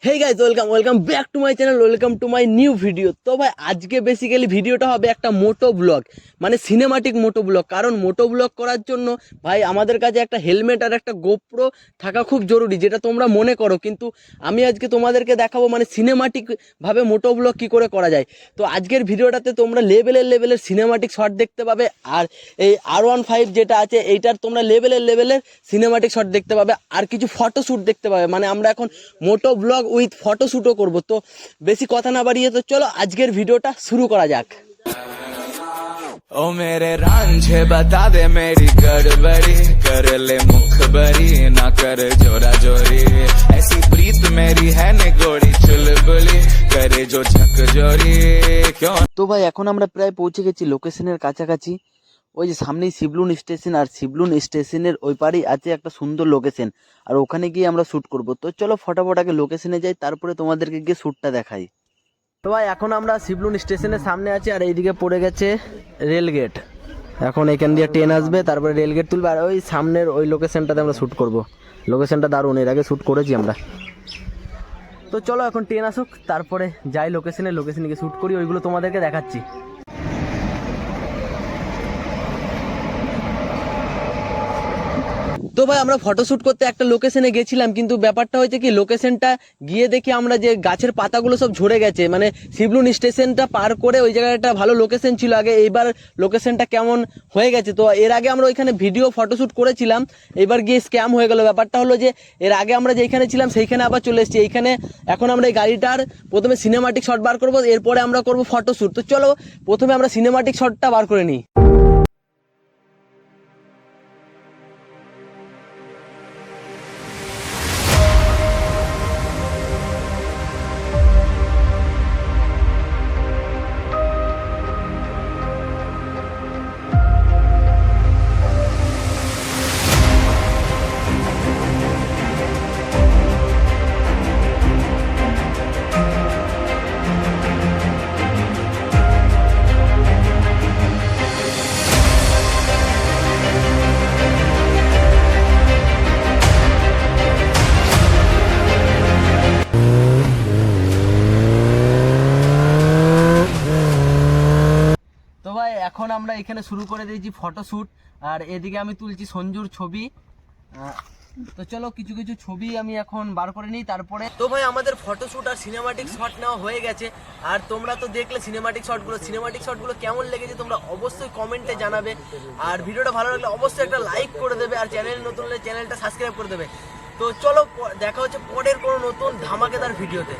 Hey guys, welcome back to my channel, welcome to my new video. তো ভাই আজকে basically ভিডিওটা হবে একটা মোটো ব্লগ, মানে সিনেমাটিক মোটো ব্লগ। কারণ মোটো ব্লগ করার জন্য ভাই আমাদের কাছে একটা হেলমেট আর একটা গোপ্রো থাকা খুব জরুরি, যেটা তোমরা মনে করো। কিন্তু আমি আজকে তোমাদেরকে দেখাবো মানে সিনেমাটিকভাবে মোটো ব্লগ কী করে করা যায়। তো আজকের ভিডিওটাতে তোমরা লেভেলের সিনেমাটিক শট দেখতে পাবে। আর এই R15 যেটা আছে এইটার তোমরা লেভেলের সিনেমাটিক শট দেখতে পাবে, আর কিছু ফটোশ্যুট দেখতে পাবে। মানে আমরা এখন মোটো ব্লগ উইথ ফটোশ্যুটও করব। তো বেশি কথা না বাড়িয়ে তো চলো আজকের ভিডিওটা শুরু করা যাক। ओ मेरे रांझे बता दे मेरी गड़बड़ी, कर ले मुखबरी ना कर जोरा जोरी, ऐसी प्रीत मेरी है ने गोड़ी चुलबुली, करे जो झक जोरी क्यों। তো ভাই এখন আমরা প্রায় পৌঁছে গেছি লোকেশনের কাছাকাছি। ওই যে সামনেই শিবলুন স্টেশন, আর শিবলুন স্টেশনের ওই পারেই আছে একটা সুন্দর লোকেশন, আর ওখানে গিয়ে আমরা শ্যুট করব। তো চলো ফটাফট আগে লোকেশনে যাই, তারপরে তোমাদেরকে গিয়ে শ্যুটটা দেখাই। তো ভাই এখন আমরা শিবলুন স্টেশনের সামনে আছি, আর এইদিকে পড়ে গেছে রেলগেট। এখন এখান দিয়ে ট্রেন আসবে, তারপরে রেলগেট তুলবে, আর ওই সামনের ওই লোকেশনটাতে আমরা শ্যুট করব। লোকেশনটা দারুণ, এর আগে শ্যুট করেছি আমরা। তো চলো এখন ট্রেন আসুক, তারপরে যাই লোকেশনে গিয়ে শ্যুট করি, ওইগুলো তোমাদেরকে দেখাচ্ছি। তো ভাই আমরা ফটোশ্যুট করতে একটা লোকেশনে গেছিলাম, কিন্তু ব্যাপারটা হয়েছে কি, লোকেশনটা গিয়ে দেখি আমরা যে গাছের পাতাগুলো সব ঝরে গেছে। মানে শিবলুন স্টেশনটা পার করে ওই জায়গায় একটা ভালো লোকেশন ছিল আগে, এইবার লোকেশনটা কেমন হয়ে গেছে। তো এর আগে আমরা ওইখানে ভিডিও ফটোশ্যুট করেছিলাম, এবার গিয়ে স্ক্যাম হয়ে গেল। ব্যাপারটা হলো যে এর আগে আমরা যেখানে ছিলাম সেইখানে আবার চলে এসেছি এইখানে। এখন আমরা এই গাড়িটার প্রথমে সিনেমাটিক শট বার করবো, এরপরে আমরা করবো ফটোশ্যুট। তো চলো প্রথমে আমরা সিনেমাটিক শটটা বার করে নিই। তো ভাই এখন আমরা এখানে শুরু করে দিয়েছি ফটোশ্যুট, আর এদিকে আমি তুলছি সঞ্জুর ছবি। তো চলো কিছু কিছু ছবি আমি এখন বার করে নিই তারপরে। তো ভাই আমাদের ফটোশ্যুট আর সিনেমাটিক শট নেওয়া হয়ে গেছে, আর তোমরা তো দেখলে সিনেমাটিক শটগুলো কেমন লেগেছে তোমরা অবশ্যই কমেন্টে জানাবে। আর ভিডিওটা ভালো লাগলে অবশ্যই একটা লাইক করে দেবে, আর চ্যানেল নতুন হলে চ্যানেলটা সাবস্ক্রাইব করে দেবে। তো চলো দেখা হচ্ছে পরের কোনো নতুন ধামাকেদার ভিডিওতে।